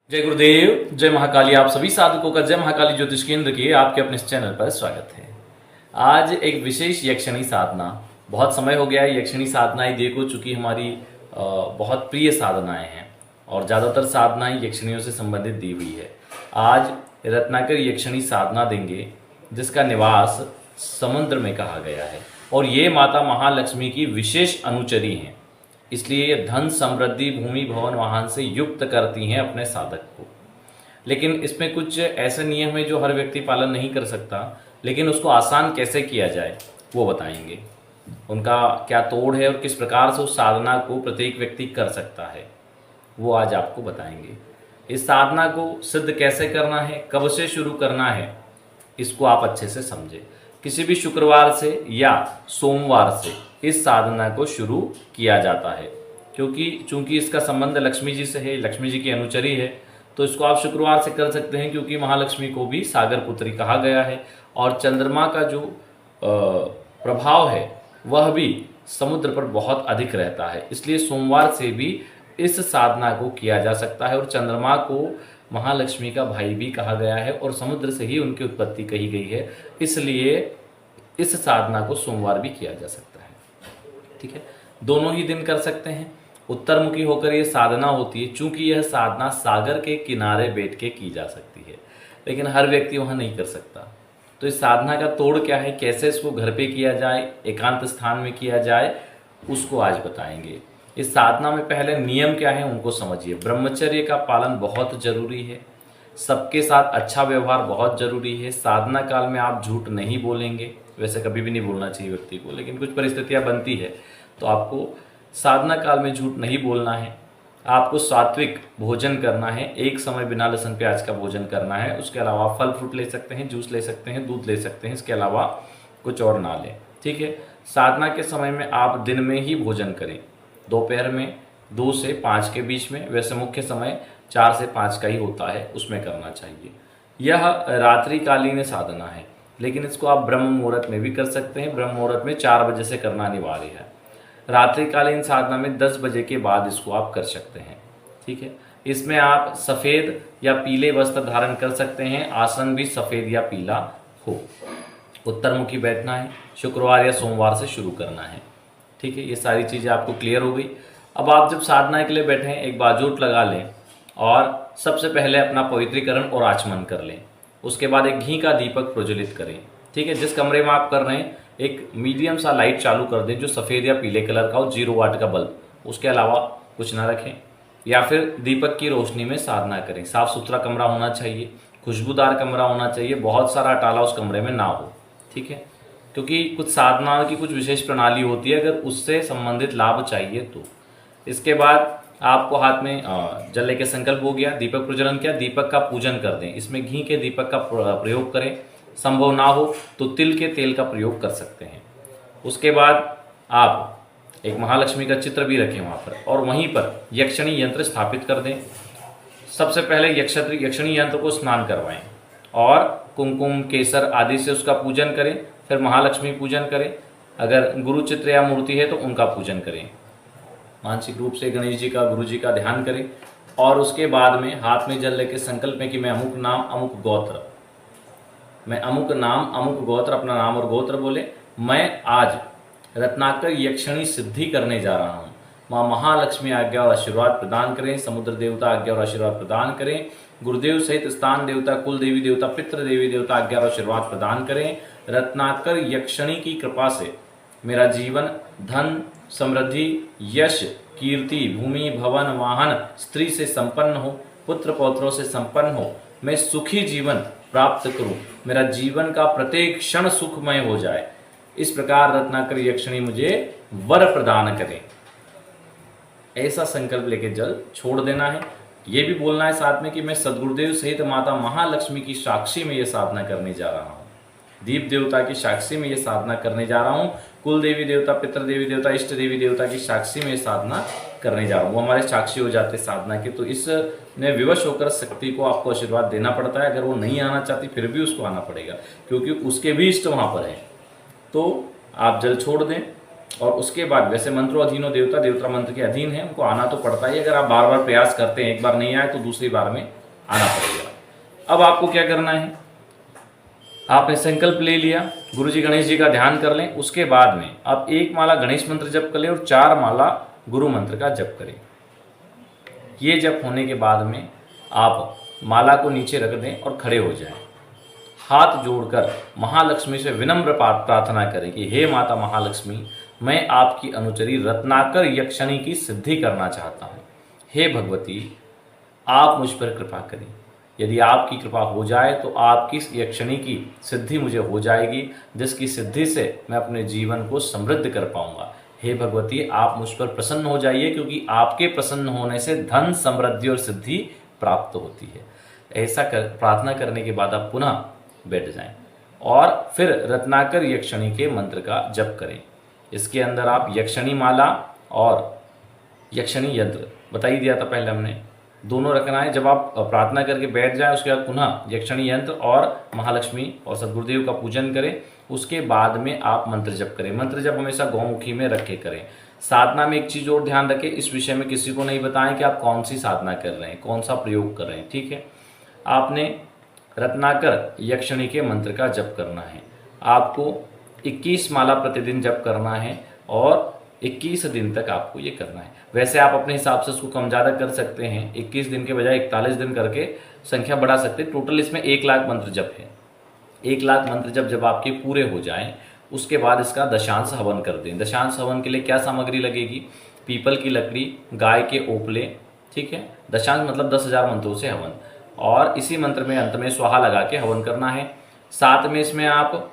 जय गुरुदेव, जय महाकाली। आप सभी साधकों का जय महाकाली ज्योतिष केंद्र के आपके अपने इस चैनल पर स्वागत है। आज एक विशेष यक्षिणी साधना, बहुत समय हो गया है यक्षिणी साधनाएं देखो, चूंकि हमारी बहुत प्रिय साधनाएं हैं और ज़्यादातर साधनाएं यक्षिणियों से संबंधित दी हुई है। आज रत्नाकर यक्षिणी साधना देंगे जिसका निवास समुद्र में कहा गया है और ये माता महालक्ष्मी की विशेष अनुचरी हैं, इसलिए ये धन समृद्धि भूमि भवन वाहन से युक्त करती हैं अपने साधक को। लेकिन इसमें कुछ ऐसे नियम है जो हर व्यक्ति पालन नहीं कर सकता, लेकिन उसको आसान कैसे किया जाए वो बताएंगे। उनका क्या तोड़ है और किस प्रकार से उस साधना को प्रत्येक व्यक्ति कर सकता है वो आज आपको बताएंगे। इस साधना को सिद्ध कैसे करना है, कब से शुरू करना है, इसको आप अच्छे से समझें। किसी भी शुक्रवार से या सोमवार से इस साधना को शुरू किया जाता है, क्योंकि चूंकि इसका संबंध लक्ष्मी जी से है, लक्ष्मी जी की अनुचरी है, तो इसको आप शुक्रवार से कर सकते हैं, क्योंकि महालक्ष्मी को भी सागर पुत्री कहा गया है और चंद्रमा का जो प्रभाव है वह भी समुद्र पर बहुत अधिक रहता है, इसलिए सोमवार से भी इस साधना को किया जा सकता है। और चंद्रमा को महालक्ष्मी का भाई भी कहा गया है और समुद्र से ही उनकी उत्पत्ति कही गई है, इसलिए इस साधना को सोमवार भी किया जा सकता है। ठीक है, दोनों ही दिन कर सकते हैं। उत्तरमुखी होकर ये साधना होती है, चूंकि यह साधना सागर के किनारे बैठ के की जा सकती है, लेकिन हर व्यक्ति वहां नहीं कर सकता। तो इस साधना का तोड़ क्या है, कैसे इसको घर पे किया जाए, एकांत स्थान में किया जाए, उसको आज बताएंगे। इस साधना में पहले नियम क्या है उनको समझिए। ब्रह्मचर्य का पालन बहुत जरूरी है, सबके साथ अच्छा व्यवहार बहुत जरूरी है। साधना काल में आप झूठ नहीं बोलेंगे, वैसे कभी भी नहीं बोलना चाहिए व्यक्ति को, लेकिन कुछ परिस्थितियां बनती है तो आपको साधना काल में झूठ नहीं बोलना है। आपको सात्विक भोजन करना है, एक समय बिना लहसुन प्याज का भोजन करना है। उसके अलावा फल फ्रूट ले सकते हैं, जूस ले सकते हैं, दूध ले सकते हैं, इसके अलावा कुछ और ना लें। ठीक है, साधना के समय में आप दिन में ही भोजन करें, दोपहर में 2 से 5 के बीच में, वैसे मुख्य समय 4 से 5 का ही होता है, उसमें करना चाहिए। यह रात्रिकालीन साधना है, लेकिन इसको आप ब्रह्म मुहूर्त में भी कर सकते हैं। ब्रह्म मुहूर्त में 4 बजे से करना अनिवार्य है। रात्रिकालीन साधना में 10 बजे के बाद इसको आप कर सकते हैं। ठीक है, इसमें आप सफ़ेद या पीले वस्त्र धारण कर सकते हैं, आसन भी सफ़ेद या पीला हो। उत्तरमुखी बैठना है, शुक्रवार या सोमवार से शुरू करना है। ठीक है, ये सारी चीज़ें आपको क्लियर हो गई। अब आप जब साधना के लिए बैठें, एक बाजूट लगा लें और सबसे पहले अपना पवित्रीकरण और आचमन कर लें। उसके बाद एक घी का दीपक प्रज्वलित करें। ठीक है, जिस कमरे में आप कर रहे हैं एक मीडियम सा लाइट चालू कर दें जो सफ़ेद या पीले कलर का हो, 0 वाट का बल्ब, उसके अलावा कुछ ना रखें, या फिर दीपक की रोशनी में साधना करें। साफ सुथरा कमरा होना चाहिए, खुशबूदार कमरा होना चाहिए, बहुत सारा अटाला उस कमरे में ना हो। ठीक है, क्योंकि कुछ साधनाओं की कुछ विशेष प्रणाली होती है, अगर उससे संबंधित लाभ चाहिए तो। इसके बाद आपको हाथ में जल लेके संकल्प हो गया, दीपक प्रज्वलन किया, दीपक का पूजन कर दें। इसमें घी के दीपक का प्रयोग करें, संभव ना हो तो तिल के तेल का प्रयोग कर सकते हैं। उसके बाद आप एक महालक्ष्मी का चित्र भी रखें वहाँ पर, और वहीं पर यक्षिणी यंत्र स्थापित कर दें। सबसे पहले यक्षिणी यंत्र को स्नान करवाएं और कुमकुम केसर आदि से उसका पूजन करें। फिर महालक्ष्मी पूजन करें, अगर गुरु चित्र या मूर्ति है तो उनका पूजन करें। मानसिक रूप से गणेश जी का, गुरु जी का ध्यान करें और उसके बाद में हाथ में जल लेके संकल्प में कि मैं अमुक नाम अमुक गोत्र, मैं अमुक नाम अमुक गोत्र, अपना नाम और गोत्र बोले, मैं आज रत्नाकर यक्षिणी सिद्धि करने जा रहा हूँ। माँ महालक्ष्मी आज्ञा और आशीर्वाद प्रदान करें, समुद्र देवता आज्ञा और आशीर्वाद प्रदान करें, गुरुदेव सहित स्थान देवता, कुल देवी देवता, पितृ देवी देवता आज्ञा और आशीर्वाद प्रदान करें। रत्नाकर यक्षिणी की कृपा से मेरा जीवन धन समृद्धि यश कीर्ति भूमि भवन वाहन स्त्री से संपन्न हो, पुत्र पौत्रों से संपन्न हो, मैं सुखी जीवन प्राप्त करूं, मेरा जीवन का प्रत्येक क्षण सुखमय हो जाए, इस प्रकार रत्नाकर यक्षिणी मुझे वर प्रदान करें। ऐसा संकल्प लेके जल छोड़ देना है। ये भी बोलना है साथ में कि मैं सदगुरुदेव सहित माता महालक्ष्मी की साक्षी में ये साधना करने जा रहा हूँ, दीप देवता की साक्षी में ये साधना करने जा रहा हूँ, कुल देवी देवता, पितृ देवी देवता, इष्ट देवी देवता की साक्षी में ये साधना करने जा रहा हूँ। वो हमारे साक्षी हो जाते साधना के, तो इसमें विवश होकर शक्ति को आपको आशीर्वाद देना पड़ता है। अगर वो नहीं आना चाहती फिर भी उसको आना पड़ेगा, क्योंकि उसके भी इष्ट वहाँ पर है। तो आप जल छोड़ दें और उसके बाद वैसे मंत्रो अधीनो देवता, देवता मंत्र के अधीन है, उनको आना तो पड़ता ही। अगर आप बार बार प्रयास करते हैं, एक बार नहीं आए तो दूसरी बार में आना पड़ेगा। अब आपको क्या करना है, आपने संकल्प ले लिया, गुरु जी गणेश जी का ध्यान कर लें। उसके बाद में आप 1 माला गणेश मंत्र जप कर लें और 4 माला गुरु मंत्र का जप करें। ये जप होने के बाद में आप माला को नीचे रख दें और खड़े हो जाएं। हाथ जोड़कर महालक्ष्मी से विनम्र प्रार्थना करें कि हे माता महालक्ष्मी, मैं आपकी अनुचरी रत्नाकर यक्षिणी की सिद्धि करना चाहता हूँ। हे भगवती, आप मुझ पर कृपा करें। यदि आपकी कृपा हो जाए तो आपकी यक्षिणी की सिद्धि मुझे हो जाएगी, जिसकी सिद्धि से मैं अपने जीवन को समृद्ध कर पाऊंगा। हे भगवती, आप मुझ पर प्रसन्न हो जाइए, क्योंकि आपके प्रसन्न होने से धन, समृद्धि और सिद्धि प्राप्त होती है। ऐसा प्रार्थना करने के बाद आप पुनः बैठ जाएं और फिर रत्नाकर यक्षिणी के मंत्र का जप करें। इसके अंदर आप यक्षिणी माला और यक्षिणी यंत्र बता ही दिया था पहले हमने, दोनों रखना है। जब आप प्रार्थना करके बैठ जाए उसके बाद पुनः यक्षिणी यंत्र और महालक्ष्मी और सदगुरुदेव का पूजन करें। उसके बाद में आप मंत्र जप करें। मंत्र जप हमेशा गौमुखी में रख के करें। साधना में एक चीज़ और ध्यान रखें, इस विषय में किसी को नहीं बताएं कि आप कौन सी साधना कर रहे हैं, कौन सा प्रयोग कर रहे हैं, ठीक है। आपने रत्नाकर यक्षिणी के मंत्र का जप करना है। आपको 21 माला प्रतिदिन जप करना है और 21 दिन तक आपको ये करना है। वैसे आप अपने हिसाब से इसको कम ज़्यादा कर सकते हैं, 21 दिन के बजाय 41 दिन करके संख्या बढ़ा सकते हैं। टोटल इसमें 1 लाख मंत्र जप है। 1 लाख मंत्र जब आपके पूरे हो जाएं, उसके बाद इसका दशांश हवन कर दें। दशांश हवन के लिए क्या सामग्री लगेगी, पीपल की लकड़ी, गाय के ओपले, ठीक है। दशांश मतलब 10,000 मंत्रों से हवन, और इसी मंत्र में अंत में स्वाहा लगा के हवन करना है। साथ में इसमें आप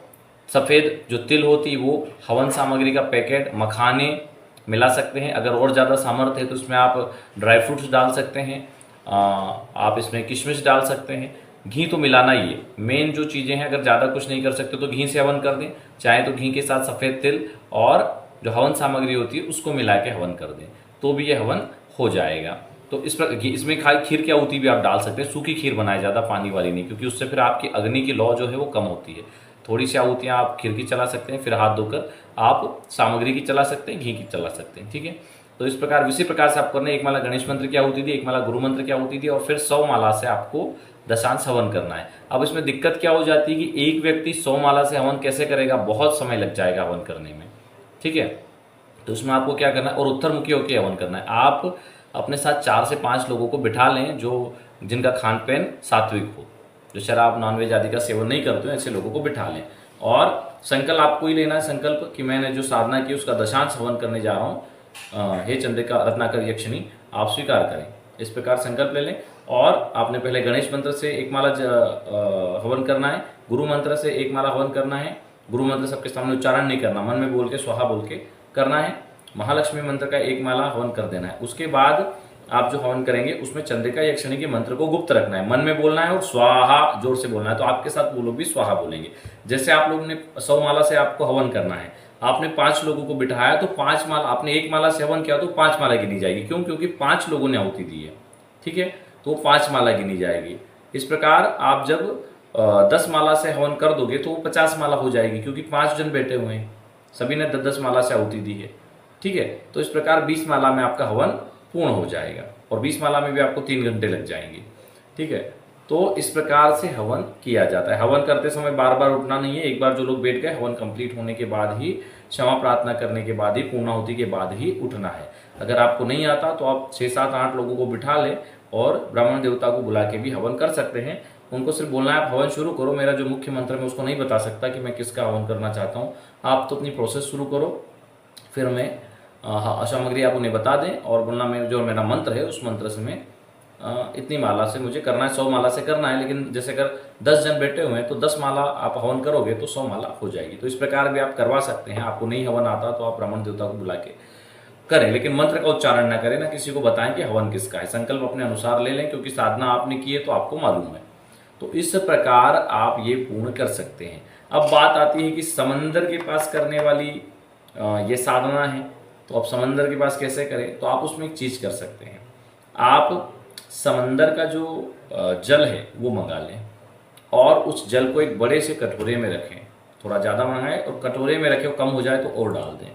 सफ़ेद जो तिल होती है वो, हवन सामग्री का पैकेट, मखाने मिला सकते हैं। अगर और ज़्यादा सामर्थ्य है तो उसमें आप ड्राई फ्रूट्स डाल सकते हैं, आप इसमें किशमिश डाल सकते हैं। घी तो मिलाना ही है, मेन जो चीज़ें हैं। अगर ज़्यादा कुछ नहीं कर सकते तो घी से हवन कर दें, चाहे तो घी के साथ सफ़ेद तिल और जो हवन सामग्री होती है उसको मिला के हवन कर दें, तो भी ये हवन हो जाएगा। तो इस पर इसमें खाली खीर की आहुति भी आप डाल सकते हैं। सूखी खीर बनाए, ज़्यादा पानी वाली नहीं, क्योंकि उससे फिर आपकी अग्नि की लौ जो है वो कम होती है। थोड़ी सी आहुतियाँ आप खीर की चला सकते हैं, फिर हाथ धोकर आप सामग्री की चला सकते हैं, घी की चला सकते हैं, ठीक है। तो इस प्रकार इसी प्रकार से आप करना है। 1 माला गणेश मंत्र की आहुति दी, 1 माला गुरु मंत्र की आहुति दी और फिर 100 माला से आपको दशांश हवन करना है। अब इसमें दिक्कत क्या हो जाती है कि एक व्यक्ति 100 माला से हवन कैसे करेगा, बहुत समय लग जाएगा हवन करने में, ठीक है। तो उसमें आपको क्या करना है, और उत्तरमुखी होकर हवन करना है। आप अपने साथ 4 से 5 लोगों को बिठा लें जो जिनका खान पान सात्विक हो, जो शराब नॉनवेज आदि का सेवन नहीं करते हो, ऐसे लोगों को बिठा लें। और संकल्प आपको ही लेना है, संकल्प कि मैंने जो साधना की उसका दशांश हवन करने जा रहा हूँ, हे चंद्रिका रत्नाकर यक्षिणी आप स्वीकार करें। इस प्रकार संकल्प ले लें। और आपने पहले गणेश मंत्र से 1 माला हवन करना है, गुरु मंत्र से 1 माला हवन करना है। गुरु मंत्र सबके सामने उच्चारण नहीं करना, मन में बोल के स्वाहा बोल के करना है। महालक्ष्मी मंत्र का 1 माला हवन कर देना है। उसके बाद आप जो हवन करेंगे उसमें चंद्रिका यक्षिणी के मंत्र को गुप्त रखना है, मन में बोलना है और स्वाहा जोर से बोलना है। तो आपके साथ वो लोग भी स्वाहा बोलेंगे। जैसे आप लोगों ने 100 माला से आपको हवन करना है, आपने 5 लोगों को बिठाया तो 5 माला, आपने 1 माला से हवन किया तो 5 माला गिनी जाएगी। क्यों? क्योंकि 5 लोगों ने आहुति दी है, ठीक है, तो 5 माला गिनी जाएगी। इस प्रकार आप जब 10 माला से हवन कर दोगे तो 50 माला हो जाएगी, क्योंकि 5 जन बैठे हुए हैं, सभी ने 10-10 माला से आहुति दी है, ठीक है। तो इस प्रकार 20 माला में आपका हवन पूर्ण हो जाएगा और 20 माला में भी आपको 3 घंटे लग जाएंगे, ठीक है। तो इस प्रकार से हवन किया जाता है। हवन करते समय बार बार उठना नहीं है। एक बार जो लोग बैठ गए, हवन कंप्लीट होने के बाद ही, क्षमा प्रार्थना करने के बाद ही, पूर्णाहुति के बाद ही उठना है। अगर आपको नहीं आता तो आप 6, 7, 8 लोगों को बिठा लें और ब्राह्मण देवता को बुला के भी हवन कर सकते हैं। उनको सिर्फ बोलना है आप हवन शुरू करो, मेरा जो मुख्य मंत्र मैं उसको नहीं बता सकता कि मैं किसका हवन करना चाहता हूँ, आप तो अपनी प्रोसेस शुरू करो, फिर मैं सामग्री आप उन्हें बता दें और बोलना मैं जो मेरा मंत्र है उस मंत्र से मैं इतनी माला से मुझे करना है, 100 माला से करना है। लेकिन जैसे अगर 10 जन बैठे हुए हैं तो 10 माला आप हवन करोगे तो 100 माला हो जाएगी। तो इस प्रकार भी आप करवा सकते हैं। आपको नहीं हवन आता तो आप ब्राह्मण देवता को बुला के करें, लेकिन मंत्र का उच्चारण ना करें, ना किसी को बताएं कि हवन किसका है। संकल्प अपने अनुसार ले लें, क्योंकि साधना आपने की है तो आपको मालूम है। तो इस प्रकार आप ये पूर्ण कर सकते हैं। अब बात आती है कि समंदर के पास करने वाली ये साधना है, तो आप समंदर के पास कैसे करें। तो आप उसमें एक चीज़ कर सकते हैं, आप समंदर का जो जल है वो मंगा लें और उस जल को एक बड़े से कटोरे में रखें, थोड़ा ज़्यादा मंगाएं और कटोरे में रखें, कम हो जाए तो और डाल दें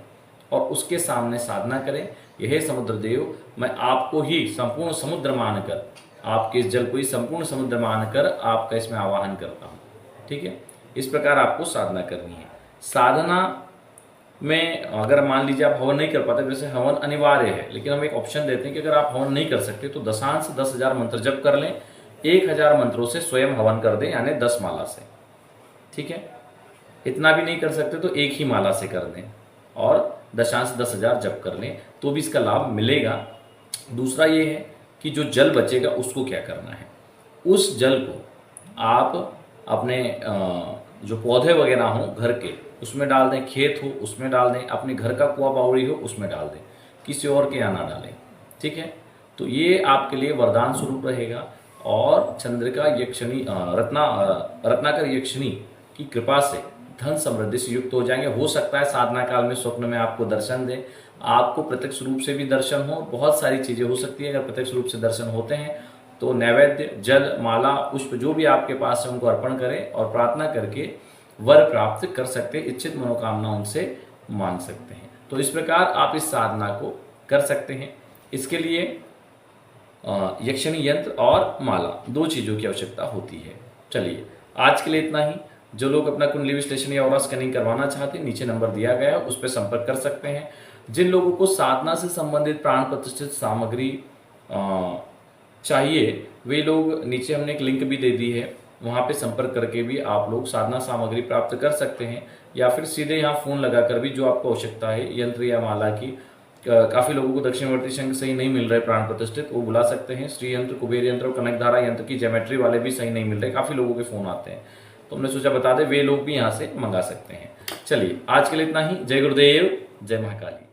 और उसके सामने साधना करें, यह समुद्र देव मैं आपको ही संपूर्ण समुद्र मानकर आपके इस जल को ही संपूर्ण समुद्र मानकर आपका इसमें आवाहन करता हूँ। ठीक है, इस प्रकार आपको साधना करनी है। साधना में अगर मान लीजिए आप हवन नहीं कर पाते, वैसे हवन अनिवार्य है, लेकिन हम एक ऑप्शन देते हैं कि अगर आप हवन नहीं कर सकते तो दशांश 10,000 मंत्र जप कर लें, 1,000 मंत्रों से स्वयं हवन कर दें, यानी 10 माला से। ठीक है, इतना भी नहीं कर सकते तो एक ही माला से कर दें और दशांश 10,000 जप कर लें, तो भी इसका लाभ मिलेगा। दूसरा ये है कि जो जल बचेगा उसको क्या करना है, उस जल को आप अपने जो पौधे वगैरह हों घर के उसमें डाल दें, खेत हो उसमें डाल दें, अपने घर का कुआं बावड़ी हो उसमें डाल दें, किसी और के यहाँ ना डालें। ठीक है, तो ये आपके लिए वरदान स्वरूप रहेगा और चंद्रिका यक्षिणी रत्नाकर यक्षिणी की कृपा से धन समृद्धि से युक्त हो जाएंगे। हो सकता है साधना काल में स्वप्न में आपको दर्शन दें, आपको प्रत्यक्ष रूप से भी दर्शन हो, बहुत सारी चीजें हो सकती है। अगर प्रत्यक्ष रूप से दर्शन होते हैं तो नैवेद्य, जल, माला, पुष्प जो भी आपके पास है उनको अर्पण करें और प्रार्थना करके वर प्राप्त कर सकते हैं, इच्छित मनोकामना उनसे मांग सकते हैं। तो इस प्रकार आप इस साधना को कर सकते हैं। इसके लिए यक्षिणी यंत्र और माला, दो चीजों की आवश्यकता होती है। चलिए आज के लिए इतना ही। जो लोग अपना कुंडली विश्लेषण या ऑरा स्कैनिंग करवाना चाहते हैं, नीचे नंबर दिया गया है, उस पर संपर्क कर सकते हैं। जिन लोगों को साधना से संबंधित प्राण प्रतिष्ठित सामग्री चाहिए, वे लोग नीचे हमने एक लिंक भी दे दी है, वहाँ पे संपर्क करके भी आप लोग साधना सामग्री प्राप्त कर सकते हैं, या फिर सीधे यहाँ फ़ोन लगाकर भी जो आपको आवश्यकता है यंत्र या माला की। काफ़ी लोगों को दक्षिणवर्ती शंख सही नहीं मिल रहे प्राण प्रतिष्ठित, वो बुला सकते हैं। श्री यंत्र, कुबेर यंत्र और कनक धारा यंत्र की ज्योमेट्री वाले भी सही नहीं मिल रहे, काफ़ी लोगों के फ़ोन आते हैं, तो हमने सोचा बता दें, वे लोग भी यहाँ से मंगा सकते हैं। चलिए आज के लिए इतना ही। जय गुरुदेव, जय महाकाली।